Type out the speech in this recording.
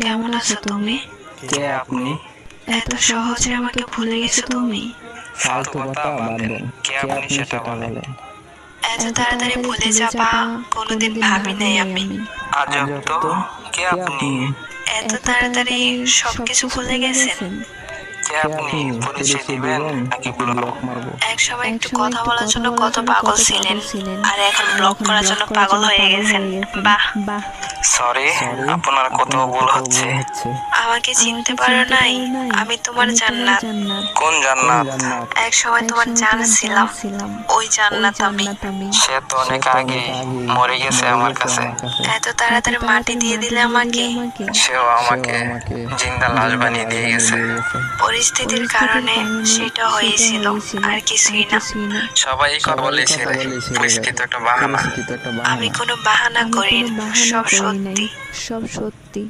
কেমন আছো তুমি? কে আপনি? এত সহজে আমাকে ভুলে গেছো তুমি? ফালতু কথা বাদ দেন। কে আপনি সেটা বলেন। এত তাড়াতাড়ি ভুলে যাবা কোনোদিন ভাবি নাই আমি। আজব তো। কে আপনি? এত তাড়াতাড়ি সবকিছু ভুলে গেছেন? কে আপনি? পরিচয় দিবেন নাকি ব্লক মারবো? এক সময় একটু কথা বলার জন্য কত পাগল ছিলেন, আর এখন ব্লক করার জন্য পাগল হয়ে গেছেন। বাহ। সরি, আপনার কত ভুল হচ্ছে। আমাকে চিনতে পারো নাই? আমি তোমার জান্নাত। কোন জান্নাত? এক সময় তোমার জান ছিলাম, ওই জান্নাত আমি। সে তো অনেক আগে মরে গেছে আমার কাছে। এত তাড়াতাড়ি মাটি দিয়ে দিলে আমাকে? সেও আমাকে জিন্দা লাশ বানিয়ে দিয়ে গেছে। পরিস্থিতির কারণে সেটা হয়েছিল, আর কিছুই না। সবাই কথা বলেছিল পরিস্থিতি একটা বাহানা। আমি কোনো বাহানা করি না, সব সত্যি। সব সত্যি।